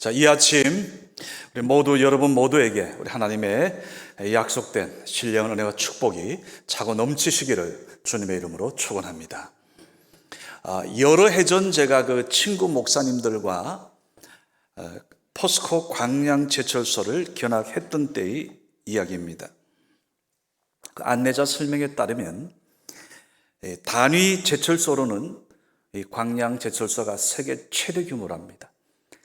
자, 이 아침 우리 모두 여러분 모두에게 우리 하나님의 약속된 신령한 은혜와 축복이 차고 넘치시기를 주님의 이름으로 축원합니다. 여러 해 전 제가 그 친구 목사님들과 포스코 광양 제철소를 견학했던 때의 이야기입니다. 그 안내자 설명에 따르면 단위 제철소로는 이 광양 제철소가 세계 최대 규모랍니다.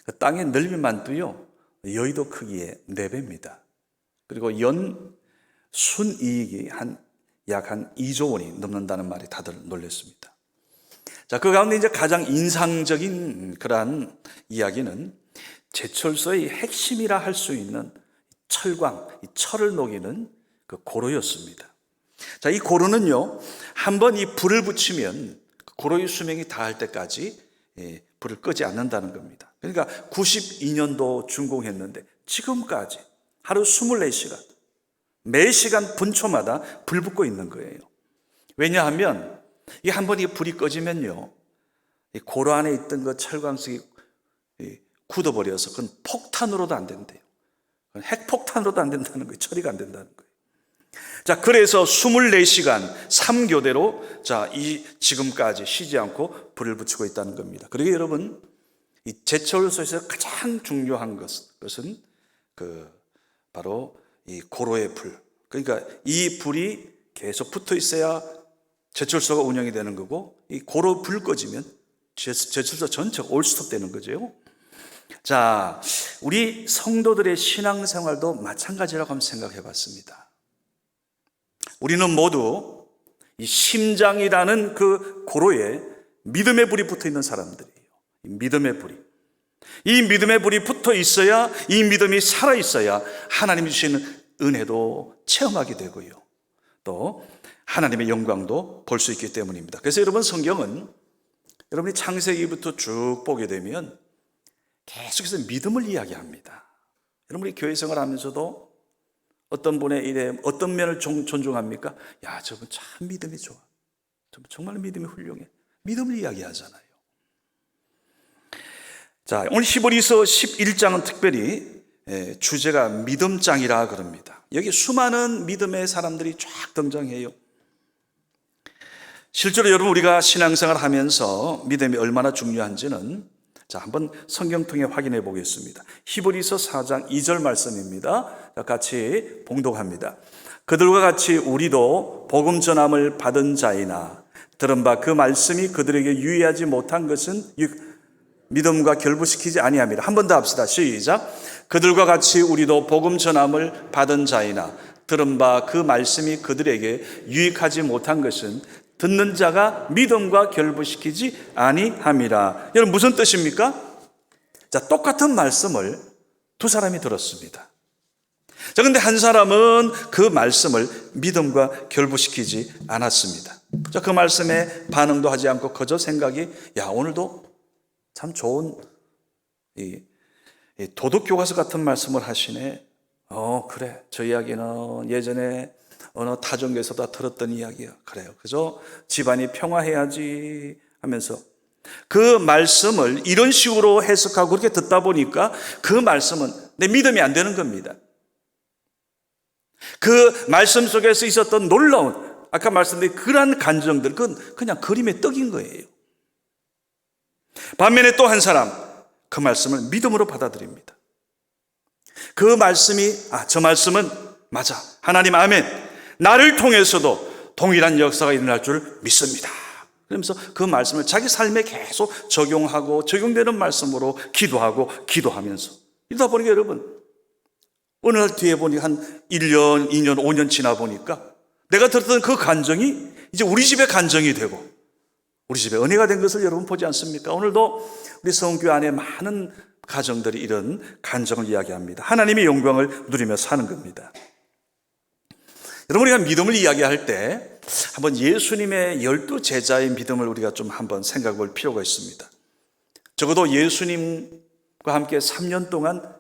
그 땅의 넓이만도요 여의도 크기의 4배입니다. 그리고 연 순이익이 약 2조 원이 넘는다는 말이 다들 놀랐습니다. 자, 그 가운데 이제 가장 인상적인 그러한 이야기는 제철소의 핵심이라 할 수 있는 철광, 이 철을 녹이는 그 고로였습니다. 자, 이 고로는요 한번 이 불을 붙이면 고로의 수명이 다할 때까지 불을 끄지 않는다는 겁니다. 그러니까 92년도 준공했는데 지금까지 하루 24시간 매 시간 분초마다 불 붙고 있는 거예요. 왜냐하면 이 한 번 이 불이 꺼지면요 이 고로 안에 있던 그 철광석이 굳어버려서 그건 폭탄으로도 안 된대요. 핵폭탄으로도 안 된다는 거예요. 처리가 안 된다는 거예요. 자, 그래서 24시간 3교대로 지금까지 쉬지 않고 불을 붙이고 있다는 겁니다. 그리고 여러분, 이 제철소에서 가장 중요한 것은 바로 이 고로의 불. 그러니까 이 불이 계속 붙어 있어야 제철소가 운영이 되는 거고, 이 고로 불 꺼지면 제철소 전체가 올스톱 되는 거죠. 자, 우리 성도들의 신앙생활도 마찬가지라고 한번 생각해 봤습니다. 우리는 모두 이 심장이라는 그 고로에 믿음의 불이 붙어 있는 사람들이에요. 믿음의 불이. 이 믿음의 불이 붙어 있어야, 이 믿음이 살아 있어야 하나님이 주시는 은혜도 체험하게 되고요. 또 하나님의 영광도 볼 수 있기 때문입니다. 그래서 여러분, 성경은 여러분이 창세기부터 쭉 보게 되면 계속해서 믿음을 이야기합니다. 여러분이 교회 생활하면서도 어떤 분의 일에 어떤 면을 존중합니까? 야, 저분 참 믿음이 좋아. 저분 정말 믿음이 훌륭해. 믿음을 이야기하잖아요. 자, 오늘 히브리서 11장은 특별히 주제가 믿음장이라 그럽니다. 여기 수많은 믿음의 사람들이 쫙 등장해요. 실제로 여러분, 우리가 신앙생활 하면서 믿음이 얼마나 중요한지는 한번 성경 통해 확인해 보겠습니다. 히브리서 4장 2절 말씀입니다. 같이 봉독합니다. 그들과 같이 우리도 복음 전함을 받은 자이나 들은 바 그 말씀이 그들에게 유의하지 못한 것은 믿음과 결부시키지 아니함이라. 한 번 더 합시다. 시작. 그들과 같이 우리도 복음 전함을 받은 자이나 들은 바 그 말씀이 그들에게 유익하지 못한 것은 듣는 자가 믿음과 결부시키지 아니함이라. 여러분, 무슨 뜻입니까? 자, 똑같은 말씀을 두 사람이 들었습니다. 자, 근데 한 사람은 그 말씀을 믿음과 결부시키지 않았습니다. 자, 그 말씀에 반응도 하지 않고 그저 생각이, 야, 오늘도 참 좋은 이 도덕교과서 같은 말씀을 하시네. 그래, 저 이야기는 예전에 어느 타종교에서도 다 들었던 이야기야. 그래요. 그죠? 집안이 평화해야지 하면서 그 말씀을 이런 식으로 해석하고 그렇게 듣다 보니까 그 말씀은 내 믿음이 안 되는 겁니다. 그 말씀 속에서 있었던 놀라운, 아까 말씀드린 그러한 감정들, 그건 그냥 그림의 떡인 거예요. 반면에 또 한 사람, 그 말씀을 믿음으로 받아들입니다. 그 말씀이, 저 말씀은 맞아. 하나님 아멘. 나를 통해서도 동일한 역사가 일어날 줄 믿습니다. 그러면서 그 말씀을 자기 삶에 계속 적용하고 적용되는 말씀으로 기도하면서 이러다 보니까 여러분, 어느 날 뒤에 보니 한 1년, 2년, 5년 지나 보니까 내가 들었던 그 간정이 이제 우리 집의 간정이 되고 우리 집에 은혜가 된 것을 여러분 보지 않습니까? 오늘도 우리 성교 안에 많은 가정들이 이런 간정을 이야기합니다. 하나님의 영광을 누리며 사는 겁니다. 여러분, 우리가 믿음을 이야기할 때 한번 예수님의 12제자의 믿음을 우리가 좀 한번 생각해 볼 필요가 있습니다. 적어도 예수님과 함께 3년 동안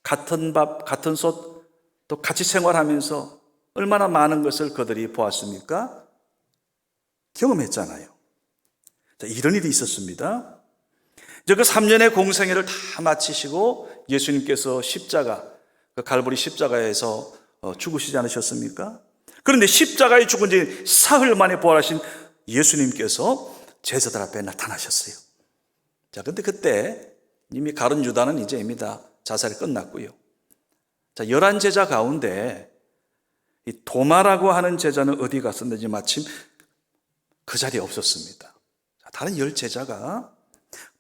같은 밥, 같은 솥, 또 같이 생활하면서 얼마나 많은 것을 그들이 보았습니까? 경험했잖아요. 자, 이런 일이 있었습니다. 이제 그 3년의 공생애를 다 마치시고 예수님께서 십자가, 그 갈보리 십자가에서 죽으시지 않으셨습니까? 그런데 십자가에 죽은 지 사흘 만에 부활하신 예수님께서 제자들 앞에 나타나셨어요. 자, 근데 그때 이미 가룟 유다는 이제 자살이 끝났고요. 자, 11제자 가운데 이 도마라고 하는 제자는 어디 갔었는지 마침 그 자리에 없었습니다. 자, 다른 10제자가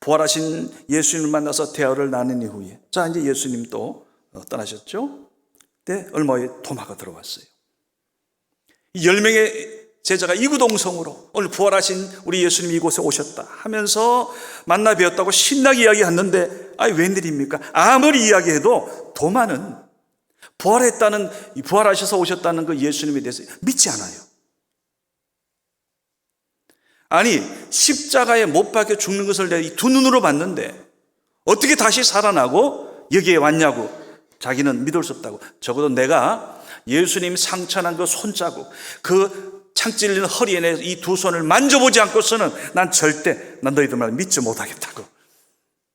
부활하신 예수님을 만나서 대화를 나눈 이후에, 자, 이제 예수님 또 떠나셨죠? 근데 얼마 후에 도마가 들어왔어요. 이 10명의 제자가 이구동성으로 오늘 부활하신 우리 예수님 이곳에 오셨다 하면서 만나 뵈었다고 신나게 이야기했는데, 웬일입니까? 아무리 이야기해도 도마는 부활하셔서 오셨다는 그 예수님에 대해서 믿지 않아요. 아니, 십자가에 못 박혀 죽는 것을 내 두 눈으로 봤는데 어떻게 다시 살아나고 여기에 왔냐고 자기는 믿을 수 없다고. 적어도 내가 예수님 상처난 그 손자국, 그 창 찔린 허리에 이 두 손을 만져보지 않고서는 난 절대 너희들 말 믿지 못하겠다고.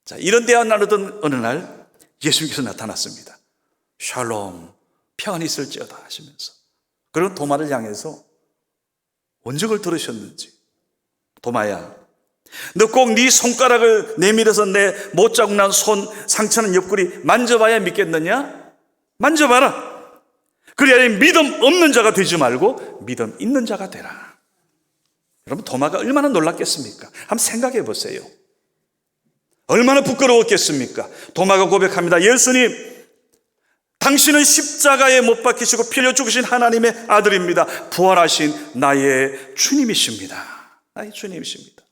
자, 이런 대화 나누던 어느 날 예수님께서 나타났습니다. 샬롬, 평안이 있을지어다 하시면서. 그리고 도마를 향해서 원적을 들으셨는지, 도마야, 너 꼭 네 손가락을 내밀어서 내 못자국 난 손, 상처는 옆구리 만져봐야 믿겠느냐? 만져봐라. 그래야 믿음 없는 자가 되지 말고 믿음 있는 자가 되라. 여러분, 도마가 얼마나 놀랐겠습니까? 한번 생각해 보세요. 얼마나 부끄러웠겠습니까? 도마가 고백합니다. 예수님, 당신은 십자가에 못 박히시고 피 흘려 죽으신 하나님의 아들입니다. 부활하신 나의 주님이십니다. 나의 주님이십니다.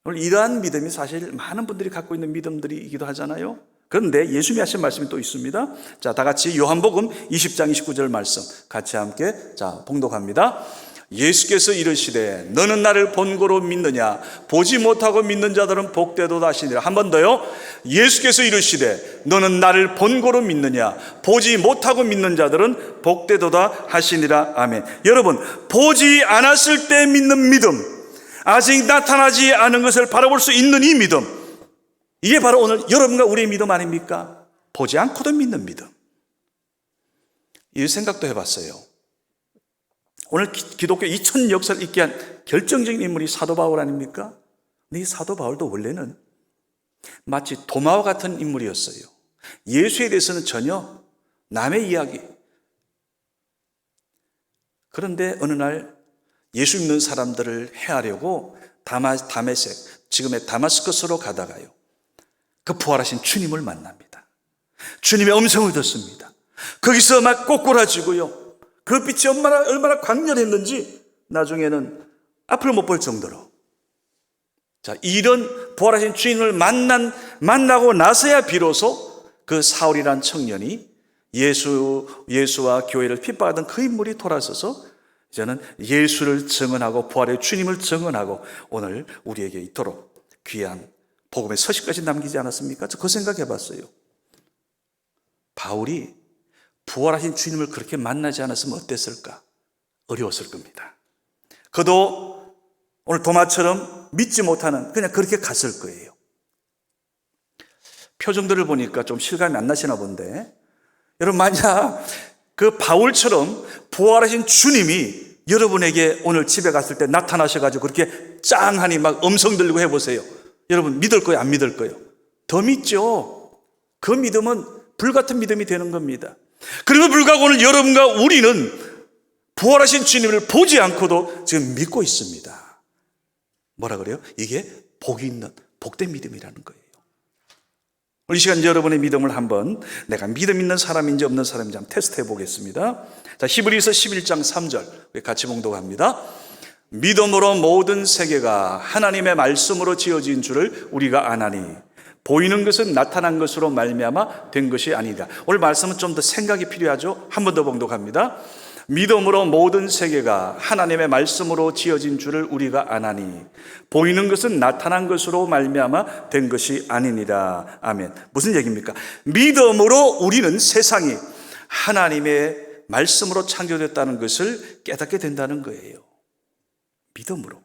오늘 이러한 믿음이 사실 많은 분들이 갖고 있는 믿음들이기도 하잖아요. 그런데 예수님이 하신 말씀이 또 있습니다. 자, 다 같이 요한복음 20장 29절 말씀 같이 함께 봉독합니다. 예수께서 이르시되 너는 나를 본고로 믿느냐? 보지 못하고 믿는 자들은 복되도다 하시니라. 한 번 더요. 예수께서 이르시되 너는 나를 본고로 믿느냐? 보지 못하고 믿는 자들은 복되도다 하시니라. 아멘. 여러분, 보지 않았을 때 믿는 믿음, 아직 나타나지 않은 것을 바라볼 수 있는 이 믿음, 이게 바로 오늘 여러분과 우리의 믿음 아닙니까? 보지 않고도 믿는 믿음. 이 생각도 해봤어요. 오늘 기독교 2000 역사를 있게 한 결정적인 인물이 사도 바울 아닙니까? 근데 이 사도 바울도 원래는 마치 도마와 같은 인물이었어요. 예수에 대해서는 전혀 남의 이야기. 그런데 어느 날 예수 믿는 사람들을 해하려고 다메섹, 지금의 다마스커스로 가다가요, 그 부활하신 주님을 만납니다. 주님의 음성을 듣습니다. 거기서 막 꼬꾸라지고요, 그 빛이 얼마나 강렬했는지 나중에는 앞을 못 볼 정도로. 자, 이런 부활하신 주님을 만나고 나서야 비로소 그 사울이란 청년이 예수와 교회를 핍박하던 그 인물이 돌아서서 이제는 예수를 증언하고 부활의 주님을 증언하고 오늘 우리에게 있도록 귀한 복음의 서식까지 남기지 않았습니까? 저 그 생각해 봤어요. 바울이 부활하신 주님을 그렇게 만나지 않았으면 어땠을까? 어려웠을 겁니다. 그도 오늘 도마처럼 믿지 못하는, 그냥 그렇게 갔을 거예요. 표정들을 보니까 좀 실감이 안 나시나 본데, 여러분, 만약 그 바울처럼 부활하신 주님이 여러분에게 오늘 집에 갔을 때 나타나셔가지고 그렇게 짱하니 막 음성 들리고 해보세요. 여러분, 믿을 거예요, 안 믿을 거예요? 더 믿죠. 그 믿음은 불같은 믿음이 되는 겁니다. 그리고 불구하고 오늘 여러분과 우리는 부활하신 주님을 보지 않고도 지금 믿고 있습니다. 뭐라 그래요? 이게 복이 있는, 복된 믿음이라는 거예요. 오늘 이 시간 여러분의 믿음을 한번, 내가 믿음 있는 사람인지 없는 사람인지 한번 테스트해 보겠습니다. 자, 히브리서 11장 3절 우리 같이 봉독합니다. 믿음으로 모든 세계가 하나님의 말씀으로 지어진 줄을 우리가 아나니 보이는 것은 나타난 것으로 말미암아 된 것이 아니다. 오늘 말씀은 좀 더 생각이 필요하죠. 한 번 더 봉독합니다. 믿음으로 모든 세계가 하나님의 말씀으로 지어진 줄을 우리가 아나니 보이는 것은 나타난 것으로 말미암아 된 것이 아니니라. 아멘. 무슨 얘기입니까? 믿음으로 우리는 세상이 하나님의 말씀으로 창조됐다는 것을 깨닫게 된다는 거예요. 믿음으로.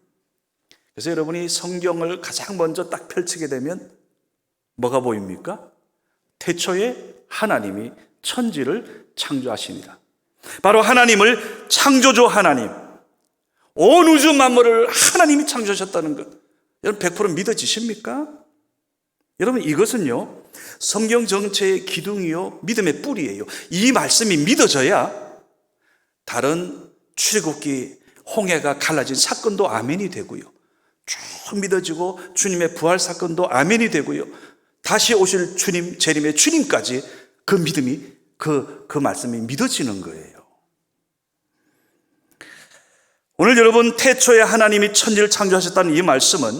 그래서 여러분이 성경을 가장 먼저 딱 펼치게 되면 뭐가 보입니까? 태초에 하나님이 천지를 창조하시니라. 바로 하나님을 창조주 하나님, 온 우주 만물을 하나님이 창조하셨다는 것, 여러분 100% 믿어지십니까? 여러분 이것은요 성경 전체의 기둥이요 믿음의 뿌리예요. 이 말씀이 믿어져야 다른 출애굽기 홍해가 갈라진 사건도 아멘이 되고요, 쭉 믿어지고 주님의 부활 사건도 아멘이 되고요, 다시 오실 주님, 재림의 주님까지 그 믿음이 그 말씀이 믿어지는 거예요. 오늘 여러분 태초에 하나님이 천지를 창조하셨다는 이 말씀은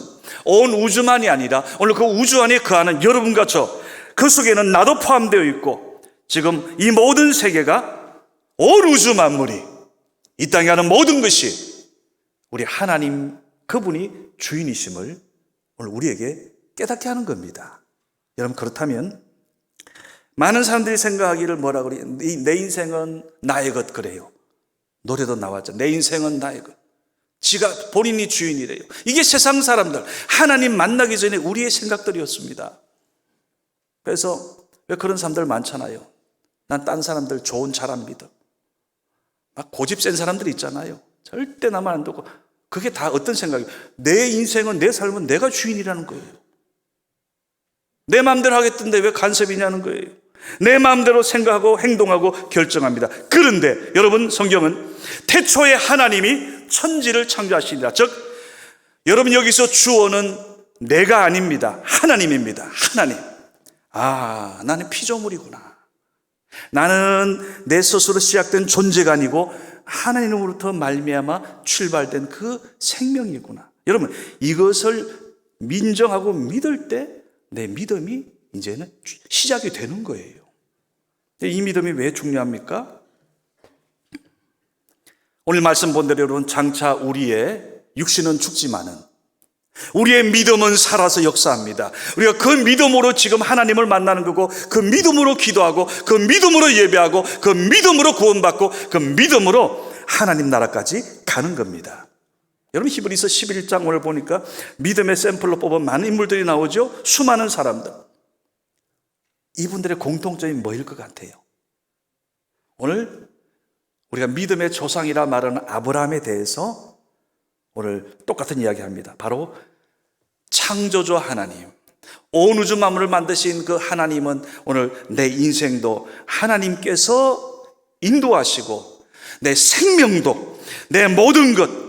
온 우주만이 아니라 오늘 그 우주 안에 거하는 여러분과 저, 그 속에는 나도 포함되어 있고 지금 이 모든 세계가, 온 우주 만물이, 이 땅에 하는 모든 것이 우리 하나님 그분이 주인이심을 오늘 우리에게 깨닫게 하는 겁니다. 여러분 그렇다면 많은 사람들이 생각하기를 뭐라 그래요? 내 인생은 나의 것 그래요. 노래도 나왔죠. 내 인생은 나의 것. 지가 본인이 주인이래요. 이게 세상 사람들, 하나님 만나기 전에 우리의 생각들이었습니다. 그래서 왜 그런 사람들 많잖아요. 난 딴 사람들 좋은 잘 안 믿어. 막 고집 센 사람들이 있잖아요. 절대 나만 안 듣고. 그게 다 어떤 생각이에요? 내 인생은, 내 삶은 내가 주인이라는 거예요. 내 마음대로 하겠던데 왜 간섭이냐는 거예요. 내 마음대로 생각하고 행동하고 결정합니다. 그런데 여러분 성경은 태초에 하나님이 천지를 창조하시니라. 즉 여러분 여기서 주어는 내가 아닙니다. 하나님입니다. 하나님. 아, 나는 피조물이구나. 나는 내 스스로 시작된 존재가 아니고 하나님으로부터 말미암아 출발된 그 생명이구나. 여러분 이것을 민정하고 믿을 때 내 믿음이 이제는 시작이 되는 거예요. 이 믿음이 왜 중요합니까? 오늘 말씀 본 대로 여러분 장차 우리의 육신은 죽지만은 우리의 믿음은 살아서 역사합니다. 우리가 그 믿음으로 지금 하나님을 만나는 거고, 그 믿음으로 기도하고, 그 믿음으로 예배하고, 그 믿음으로 구원받고, 그 믿음으로 하나님 나라까지 가는 겁니다. 여러분 히브리서 11장 오늘 보니까 믿음의 샘플로 뽑은 많은 인물들이 나오죠. 수많은 사람들. 이분들의 공통점이 뭐일 것 같아요? 오늘 우리가 믿음의 조상이라 말하는 아브라함에 대해서 오늘 똑같은 이야기합니다. 바로 창조주 하나님, 온 우주 만물을 만드신 그 하나님은 오늘 내 인생도 하나님께서 인도하시고 내 생명도 내 모든 것,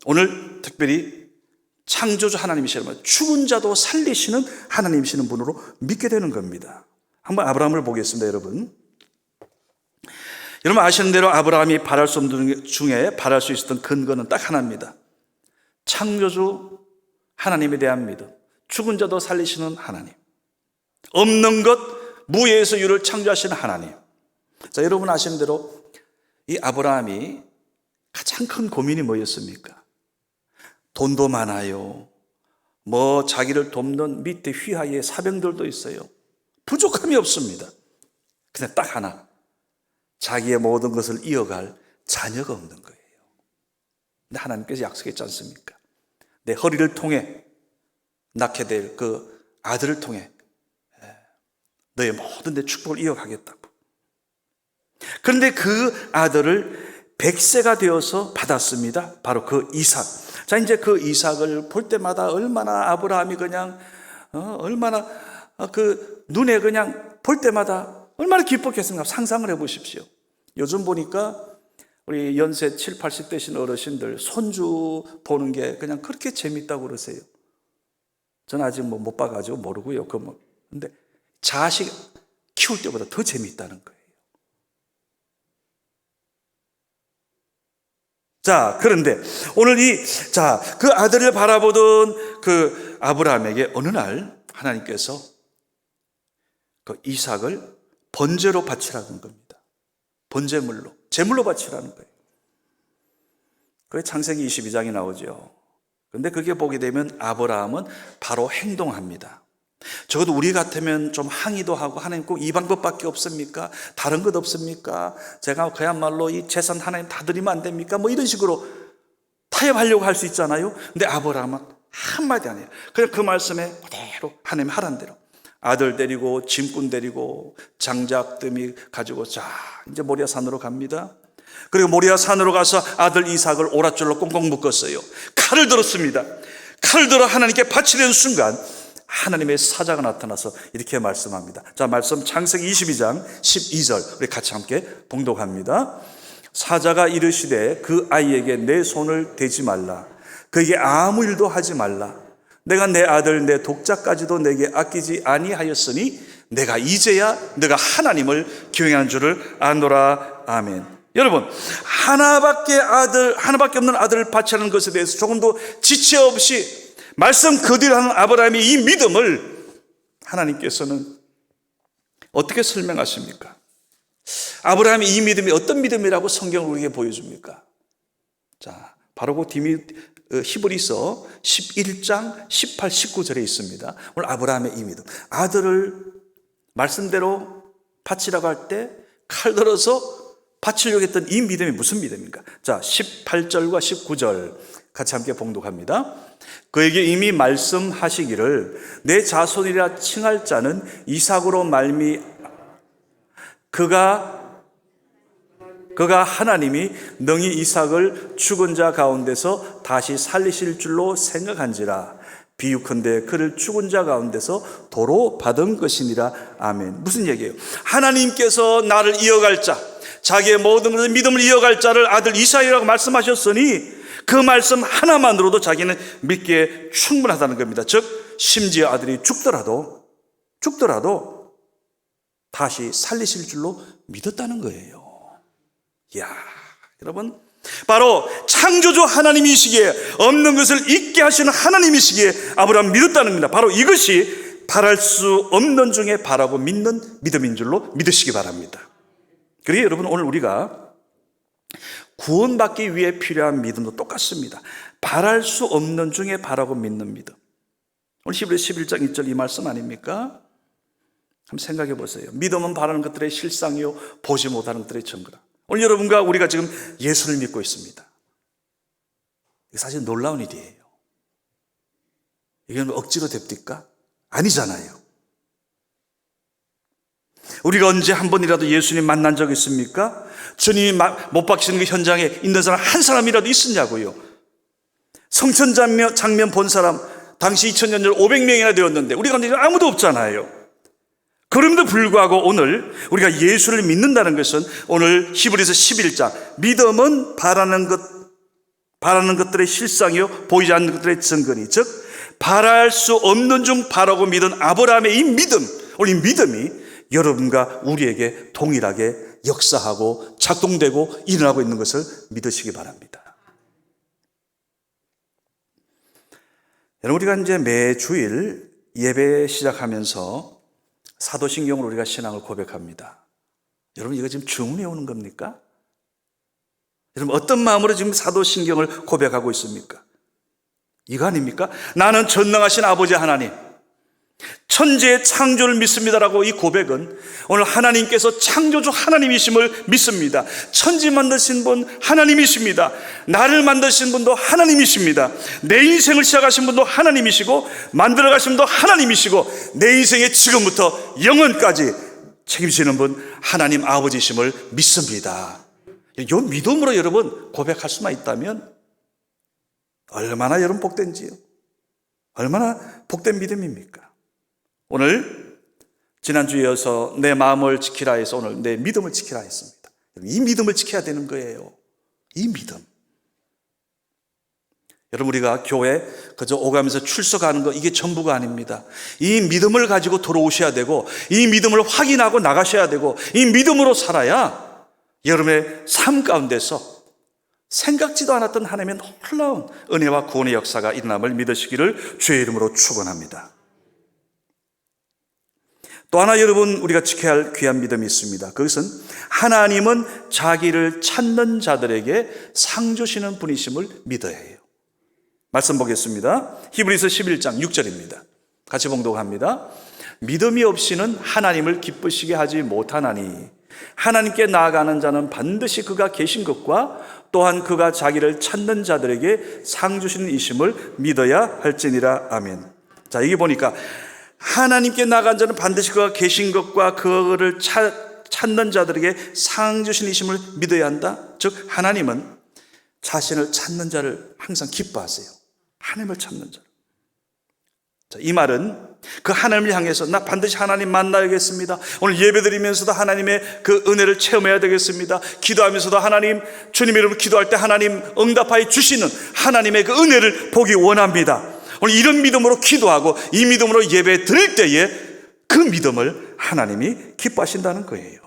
오늘 특별히 창조주 하나님이시라면 죽은 자도 살리시는 하나님이시는 분으로 믿게 되는 겁니다. 한번 아브라함을 보겠습니다. 여러분 아시는 대로 아브라함이 바랄 수 없는 것 중에 바랄 수 있었던 근거는 딱 하나입니다. 창조주 하나님에 대한 믿음, 죽은 자도 살리시는 하나님, 없는 것 무에서 유를 창조하시는 하나님. 자, 여러분 아시는 대로 이 아브라함이 가장 큰 고민이 뭐였습니까? 돈도 많아요. 뭐 자기를 돕는 밑에 휘하에 사병들도 있어요. 부족함이 없습니다. 근데 딱 하나, 자기의 모든 것을 이어갈 자녀가 없는 거예요. 근데 하나님께서 약속했지 않습니까? 내 허리를 통해 낳게 될 그 아들을 통해 너의 모든 내 축복을 이어가겠다고. 그런데 그 아들을 100세가 되어서 받았습니다. 바로 그 이삭. 자, 이제 그 이삭을 볼 때마다 얼마나 아브라함이 그냥 얼마나 그 눈에 그냥 볼 때마다 얼마나 기뻤겠습니까? 상상을 해보십시오. 요즘 보니까 우리 연세 7, 80 되신 어르신들 손주 보는 게 그냥 그렇게 재밌다고 그러세요. 저는 아직 못 봐가지고 모르고요. 근데 자식 키울 때보다 더 재밌다는 거예요. 자, 그런데 오늘 그 아들을 바라보던 그 아브라함에게 어느 날 하나님께서 그 이삭을 번제로 바치라는 겁니다. 번제물로, 제물로 바치라는 거예요. 그게 창세기 22장이 나오죠. 그런데 그게 보게 되면 아브라함은 바로 행동합니다. 적어도 우리 같으면 좀 항의도 하고, 하나님 꼭 이 방법밖에 없습니까? 다른 것 없습니까? 제가 그야말로 이 재산 하나님 다 드리면 안 됩니까? 뭐 이런 식으로 타협하려고 할 수 있잖아요. 근데 아브라함은 한마디 안 해요. 그냥 그 말씀에 그대로 하나님 하란 대로 아들 데리고 짐꾼 데리고 장작더미 가지고 자 이제 모리아 산으로 갑니다. 그리고 모리아 산으로 가서 아들 이삭을 오랏줄로 꽁꽁 묶었어요. 칼을 들었습니다. 칼을 들어 하나님께 바치려는 순간 하나님의 사자가 나타나서 이렇게 말씀합니다. 자, 말씀 창세기 22장 12절 우리 같이 함께 봉독합니다. 사자가 이르시되 그 아이에게 내 손을 대지 말라. 그에게 아무 일도 하지 말라. 내가 내 아들 내 독자까지도 내게 아끼지 아니하였으니 내가 이제야 네가 하나님을 경외하는 줄을 아노라. 아멘. 여러분, 하나밖에 없는 아들을 바치는 것에 대해서 조금도 지체 없이 말씀 그대로 하는 아브라함의 이 믿음을 하나님께서는 어떻게 설명하십니까? 아브라함의 이 믿음이 어떤 믿음이라고 성경을 우리에게 보여줍니까? 자, 바로 그 히브리서 11장 18, 19절에 있습니다. 오늘 아브라함의 이 믿음, 아들을 말씀대로 바치라고 할 때 칼 들어서 바치려고 했던 이 믿음이 무슨 믿음입니까? 자, 18절과 19절 같이 함께 봉독합니다. 그에게 이미 말씀하시기를 내 자손이라 칭할 자는 이삭으로 그가 하나님이 능히 이삭을 죽은 자 가운데서 다시 살리실 줄로 생각한지라. 비유컨대 그를 죽은 자 가운데서 도로 받은 것이니라. 아멘. 무슨 얘기예요? 하나님께서 나를 이어갈 자, 자기의 모든 믿음을 이어갈 자를 아들 이삭이라고 말씀하셨으니 그 말씀 하나만으로도 자기는 믿기에 충분하다는 겁니다. 즉 심지어 아들이 죽더라도 다시 살리실 줄로 믿었다는 거예요. 이야, 여러분, 바로 창조주 하나님이시기에, 없는 것을 있게 하시는 하나님이시기에 아브라함 믿었다는 겁니다. 바로 이것이 바랄 수 없는 중에 바라고 믿는 믿음인 줄로 믿으시기 바랍니다. 그리고 여러분, 오늘 우리가 구원받기 위해 필요한 믿음도 똑같습니다. 바랄 수 없는 중에 바라고 믿는 믿음. 오늘 히브리서 11장 1절 이 말씀 아닙니까? 한번 생각해 보세요. 믿음은 바라는 것들의 실상이요 보지 못하는 것들의 증거라. 오늘 여러분과 우리가 지금 예수를 믿고 있습니다. 이게 사실 놀라운 일이에요. 이건 억지로 됩니까? 아니잖아요. 우리가 언제 한 번이라도 예수님 만난 적 있습니까? 주님이 못 박히는 그 현장에 있는 사람 한 사람이라도 있었냐고요. 성천 장면 본 사람 당시 2000년 전 500명이나 되었는데 우리가 아무도 없잖아요. 그럼에도 불구하고 오늘 우리가 예수를 믿는다는 것은 오늘 히브리서 11장 믿음은 바라는 것들의 실상이요 보이지 않는 것들의 증거니, 즉 바랄 수 없는 중 바라고 믿은 아브라함의 이 믿음, 오늘 이 믿음이 여러분과 우리에게 동일하게 역사하고 작동되고 일어나고 있는 것을 믿으시기 바랍니다. 여러분, 우리가 이제 매주일 예배 시작하면서 사도신경으로 우리가 신앙을 고백합니다. 여러분, 이거 지금 주문해 오는 겁니까? 여러분, 어떤 마음으로 지금 사도신경을 고백하고 있습니까? 이거 아닙니까? 나는 전능하신 아버지 하나님, 천지의 창조를 믿습니다라고 이 고백은 오늘 하나님께서 창조주 하나님이심을 믿습니다. 천지 만드신 분 하나님이십니다. 나를 만드신 분도 하나님이십니다. 내 인생을 시작하신 분도 하나님이시고 만들어 가신 분도 하나님이시고 내 인생의 지금부터 영원까지 책임지는 분 하나님 아버지심을 믿습니다. 이 믿음으로 여러분 고백할 수만 있다면 얼마나 여러분 복된지요. 얼마나 복된 믿음입니까? 오늘 지난주에 이어서 내 마음을 지키라 해서 오늘 내 믿음을 지키라 했습니다. 이 믿음을 지켜야 되는 거예요. 이 믿음. 여러분, 우리가 교회 그저 오가면서 출석하는 거 이게 전부가 아닙니다. 이 믿음을 가지고 들어오셔야 되고 이 믿음을 확인하고 나가셔야 되고 이 믿음으로 살아야 여러분의 삶 가운데서 생각지도 않았던 하나님의 놀라운 은혜와 구원의 역사가 일어남을 믿으시기를 주의 이름으로 축원합니다. 또 하나 여러분 우리가 지켜야 할 귀한 믿음이 있습니다. 그것은 하나님은 자기를 찾는 자들에게 상 주시는 분이심을 믿어야 해요. 말씀 보겠습니다. 히브리서 11장 6절입니다. 같이 봉독합니다. 믿음이 없이는 하나님을 기쁘시게 하지 못하나니 하나님께 나아가는 자는 반드시 그가 계신 것과 또한 그가 자기를 찾는 자들에게 상 주시는 이심을 믿어야 할지니라. 아멘. 자, 여기 보니까 하나님께 나아간 자는 반드시 그가 계신 것과 그를 찾는 자들에게 상 주시는 이심을 믿어야 한다. 즉 하나님은 자신을 찾는 자를 항상 기뻐하세요. 하나님을 찾는 자를. 자, 이 말은 그 하나님을 향해서 나 반드시 하나님 만나야겠습니다. 오늘 예배드리면서도 하나님의 그 은혜를 체험해야 되겠습니다. 기도하면서도 하나님, 주님 이름으로 기도할 때 하나님 응답하여 주시는 하나님의 그 은혜를 보기 원합니다. 오늘 이런 믿음으로 기도하고 이 믿음으로 예배 드릴 때에 그 믿음을 하나님이 기뻐하신다는 거예요.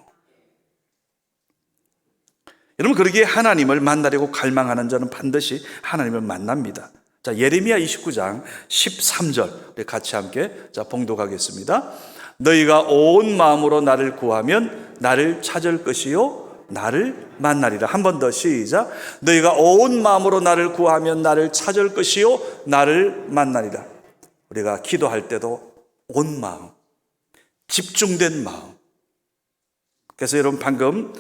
여러분, 그러기에 하나님을 만나려고 갈망하는 자는 반드시 하나님을 만납니다. 자, 예레미야 29장 13절 같이 함께 봉독하겠습니다. 너희가 온 마음으로 나를 구하면 나를 찾을 것이요 나를 만나리라. 한 번 더 시작. 너희가 온 마음으로 나를 구하면 나를 찾을 것이요 나를 만나리라. 우리가 기도할 때도 온 마음, 집중된 마음. 그래서 여러분 방금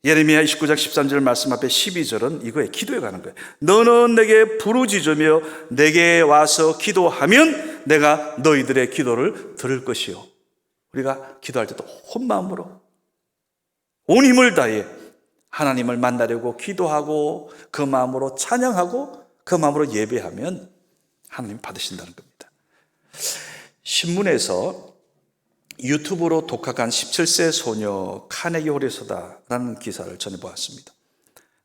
예레미야 29장 13절 말씀 앞에 12절은 이거에 기도에 가는 거예요. 너는 내게 부르짖으며 내게 와서 기도하면 내가 너희들의 기도를 들을 것이요. 우리가 기도할 때도 온 마음으로 온 힘을 다해 하나님을 만나려고 기도하고 그 마음으로 찬양하고 그 마음으로 예배하면 하나님 받으신다는 겁니다. 신문에서 유튜브로 독학한 17세 소녀 카네기 홀에서다라는 기사를 전해보았습니다.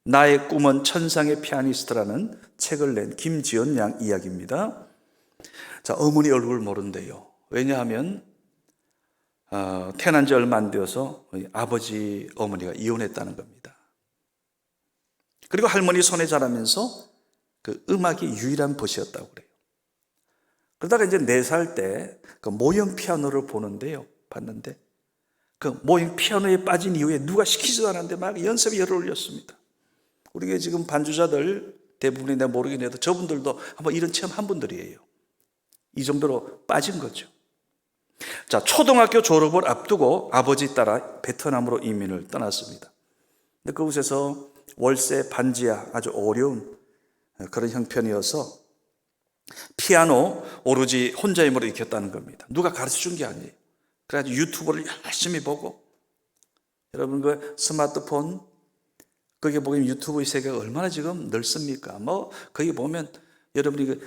나의 꿈은 천상의 피아니스트라는 책을 낸 김지연 양 이야기입니다. 자, 어머니 얼굴 모른대요. 왜냐하면 태어난 지 얼마 안 되어서 아버지 어머니가 이혼했다는 겁니다. 그리고 할머니 손에 자라면서 그 음악이 유일한 벗이었다고 그래요. 그러다가 이제 4살 때 그 모형 피아노를 봤는데 그 모형 피아노에 빠진 이후에 누가 시키지도 않았는데 막 연습에 열을 올렸습니다. 우리가 지금 반주자들 대부분이 내가 모르긴 해도 저분들도 한번 이런 체험 한 분들이에요. 이 정도로 빠진 거죠. 자, 초등학교 졸업을 앞두고 아버지 따라 베트남으로 이민을 떠났습니다. 근데 그곳에서 월세 반지하 아주 어려운 그런 형편이어서 피아노 오로지 혼자 힘으로 익혔다는 겁니다. 누가 가르쳐 준 게 아니에요. 그래가지고 유튜브를 열심히 보고, 여러분 그 스마트폰 거기에 보면 유튜브의 세계가 얼마나 지금 넓습니까? 거기 보면 여러분이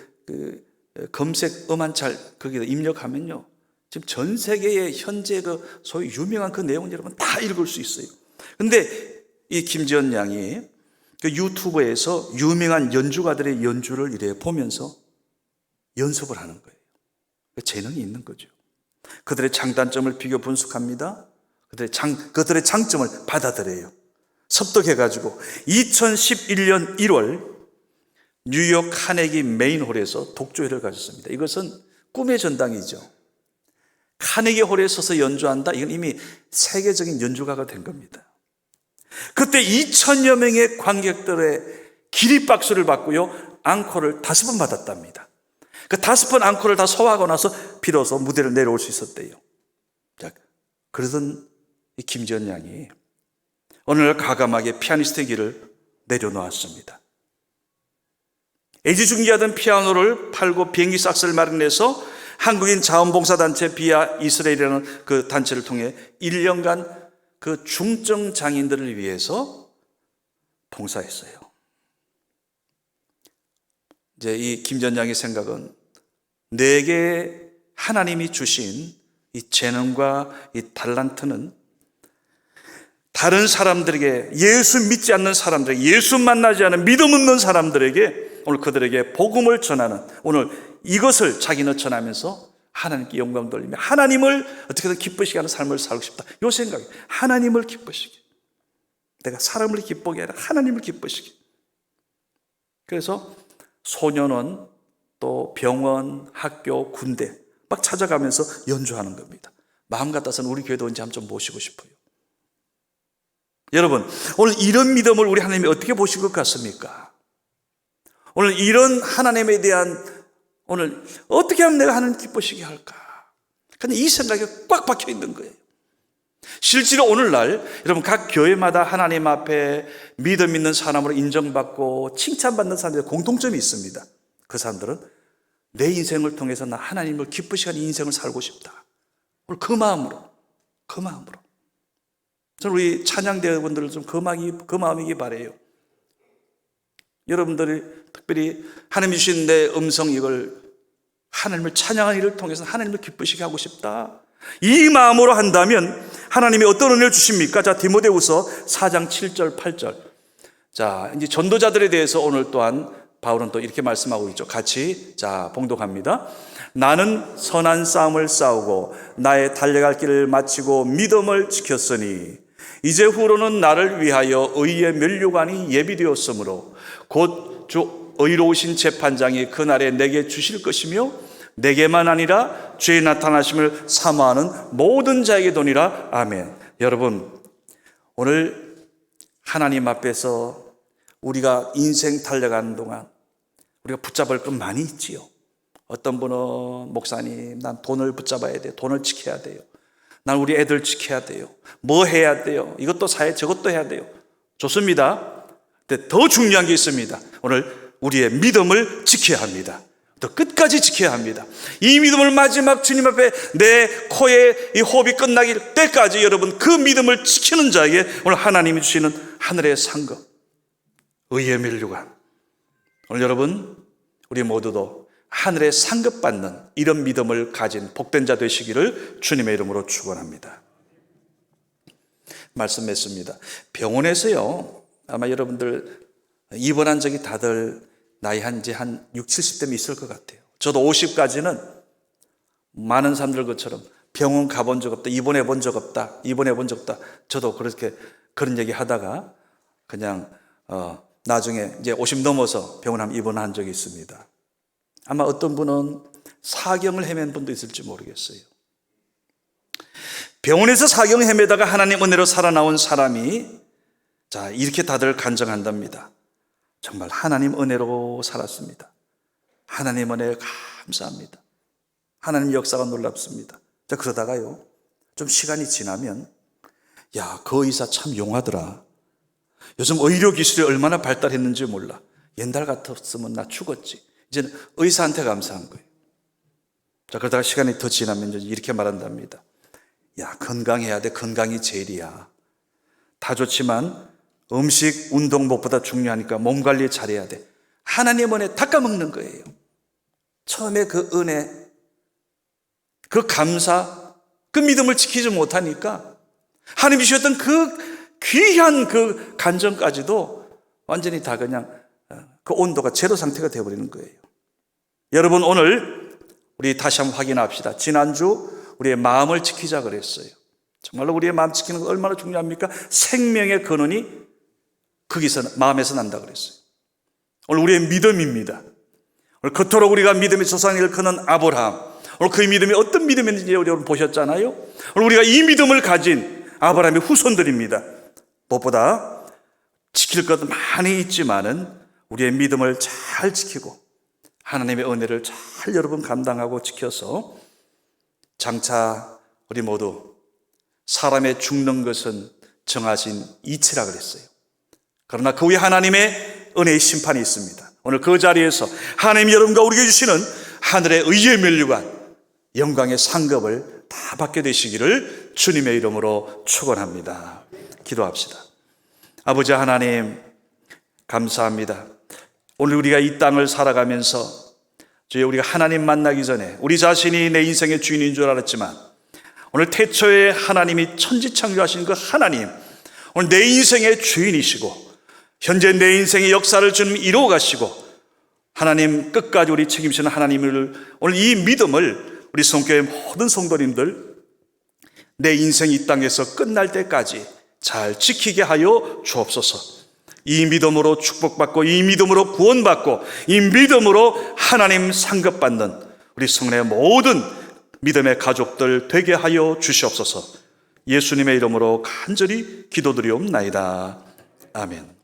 검색 음원찰 거기다 입력하면요, 지금 전 세계의 현재 그 소위 유명한 그 내용 여러분 다 읽을 수 있어요. 근데 이 김지연 양이 그 유튜브에서 유명한 연주가들의 연주를 이래 보면서 연습을 하는 거예요. 재능이 있는 거죠. 그들의 장단점을 비교 분석합니다. 그들의 장점을 받아들여요. 섭득해가지고 2011년 1월 뉴욕 카네기 메인홀에서 독주회를 가졌습니다. 이것은 꿈의 전당이죠. 카네기 홀에 서서 연주한다? 이건 이미 세계적인 연주가가 된 겁니다. 그때 2,000여 명의 관객들의 기립박수를 받고요, 앙코를 5번 받았답니다. 그 5번 앙코를 다 소화하고 나서 비로소 무대를 내려올 수 있었대요. 자, 그러던 이 김지연 양이 어느 날 과감하게 피아니스트의 길을 내려놓았습니다. 애지중지하던 피아노를 팔고 비행기 싹스를 마련해서 한국인 자원봉사단체 비아 이스라엘이라는 그 단체를 통해 1년간 그 중증 장애인들을 위해서 봉사했어요. 이제 이 김지연 양의 생각은 내게 하나님이 주신 이 재능과 이 달란트는 다른 사람들에게, 예수 믿지 않는 사람들에게, 예수 만나지 않은 믿음 없는 사람들에게 오늘 그들에게 복음을 전하는, 오늘 이것을 자기는 전하면서 하나님께 영광 돌리며 하나님을 어떻게든 기쁘시게 하는 삶을 살고 싶다. 이 생각이, 하나님을 기쁘시게, 내가 사람을 기쁘게 아니라 하나님을 기쁘시게. 그래서 소년원, 또 병원, 학교, 군대 막 찾아가면서 연주하는 겁니다. 마음 같아서는 우리 교회도 언제 한번 좀 모시고 싶어요. 여러분, 오늘 이런 믿음을 우리 하나님이 어떻게 보실 것 같습니까? 오늘 이런 하나님에 대한, 오늘 어떻게 하면 내가 하나님 기쁘시게 할까? 근데 이 생각이 꽉 박혀 있는 거예요. 실제로 오늘날 여러분 각 교회마다 하나님 앞에 믿음 있는 사람으로 인정받고 칭찬받는 사람들의 공통점이 있습니다. 그 사람들은 내 인생을 통해서 나 하나님을 기쁘시게 하는 인생을 살고 싶다. 오늘 그 마음으로 저는 우리 찬양대회분들을 좀 그 마음이기 바래요. 여러분들이 특별히 하나님이 주신 내 음성 이걸 하나님을 찬양하는 일을 통해서 하나님을 기쁘시게 하고 싶다. 이 마음으로 한다면 하나님이 어떤 은혜를 주십니까? 자, 디모데후서 4장 7절 8절. 자, 이제 전도자들에 대해서 오늘 또한 바울은 또 이렇게 말씀하고 있죠. 같이 자 봉독합니다. 나는 선한 싸움을 싸우고 나의 달려갈 길을 마치고 믿음을 지켰으니 이제 후로는 나를 위하여 의의 면류관이 예비되었으므로 곧 주 의로우신 재판장이 그날에 내게 주실 것이며 내게만 아니라 주의 나타나심을 사모하는 모든 자에게 도니라. 아멘. 여러분, 오늘 하나님 앞에서 우리가 인생 달려가는 동안 우리가 붙잡을 건 많이 있지요. 어떤 분은 목사님, 난 돈을 붙잡아야 돼요. 돈을 지켜야 돼요. 난 우리 애들 지켜야 돼요. 뭐 해야 돼요? 이것도 사야, 저것도 해야 돼요. 좋습니다. 근데 더 중요한 게 있습니다. 오늘 우리의 믿음을 지켜야 합니다. 또 끝까지 지켜야 합니다. 이 믿음을 마지막 주님 앞에 내 코에 이 호흡이 끝나기 때까지 여러분 그 믿음을 지키는 자에게 오늘 하나님이 주시는 하늘의 상급, 의의 면류관. 오늘 여러분 우리 모두도 하늘의 상급 받는 이런 믿음을 가진 복된 자 되시기를 주님의 이름으로 축원합니다. 말씀 맺습니다. 병원에서요 아마 여러분들 입원한 적이 다들 나이 한 60, 70대면 있을 것 같아요. 저도 50까지는 많은 사람들 것처럼 병원 가본 적 없다, 입원해 본 적 없다. 저도 그런 얘기 하다가 그냥 나중에 이제 50 넘어서 병원 한번 입원한 적이 있습니다. 아마 어떤 분은 사경을 헤맨 분도 있을지 모르겠어요. 병원에서 사경을 헤매다가 하나님 은혜로 살아나온 사람이 자 이렇게 다들 간증한답니다. 정말 하나님 은혜로 살았습니다. 하나님 은혜 감사합니다. 하나님 역사가 놀랍습니다. 자 그러다가요 좀 시간이 지나면 야, 그 의사 참 용하더라. 요즘 의료 기술이 얼마나 발달했는지 몰라. 옛날 같았으면 나 죽었지. 이제는 의사한테 감사한 거예요. 자 그러다가 시간이 더 지나면 이렇게 말한답니다. 야, 건강해야 돼. 건강이 제일이야. 다 좋지만 음식, 운동 무엇보다 중요하니까 몸 관리 잘해야 돼. 하나님 은혜 닦아먹는 거예요. 처음에 그 은혜, 그 감사, 그 믿음을 지키지 못하니까 하나님이 주셨던 그 귀한 그 간정까지도 완전히 다 그냥 그 온도가 제로 상태가 되어버리는 거예요. 여러분 오늘 우리 다시 한번 확인합시다. 지난주 우리의 마음을 지키자 그랬어요. 정말로 우리의 마음 지키는 거 얼마나 중요합니까? 생명의 근원이 거기서 마음에서 난다 그랬어요. 오늘 우리의 믿음입니다. 오늘 그토록 우리가 믿음의 조상을 일컫는 아브라함, 오늘 그 믿음이 어떤 믿음인지 여러분 보셨잖아요. 오늘 우리가 이 믿음을 가진 아브라함의 후손들입니다. 무엇보다 지킬 것 많이 있지만은 우리의 믿음을 잘 지키고 하나님의 은혜를 잘 여러분 감당하고 지켜서 장차 우리 모두 사람의 죽는 것은 정하신 이치라 그랬어요. 그러나 그 위에 하나님의 은혜의 심판이 있습니다. 오늘 그 자리에서 하나님이 여러분과 우리에게 주시는 하늘의 의의 면류관, 영광의 상급을 다 받게 되시기를 주님의 이름으로 축원합니다. 기도합시다. 아버지 하나님 감사합니다. 오늘 우리가 이 땅을 살아가면서 우리가 하나님 만나기 전에 우리 자신이 내 인생의 주인인 줄 알았지만 오늘 태초에 하나님이 천지창조하신 그 하나님, 오늘 내 인생의 주인이시고 현재 내 인생의 역사를 주님 이루어 가시고 하나님 끝까지 우리 책임지는 하나님을 오늘 이 믿음을 우리 성교회 모든 성도님들 내 인생 이 땅에서 끝날 때까지 잘 지키게 하여 주옵소서. 이 믿음으로 축복받고 이 믿음으로 구원받고 이 믿음으로 하나님 상급받는 우리 성례의 모든 믿음의 가족들 되게 하여 주시옵소서. 예수님의 이름으로 간절히 기도드리옵나이다. 아멘.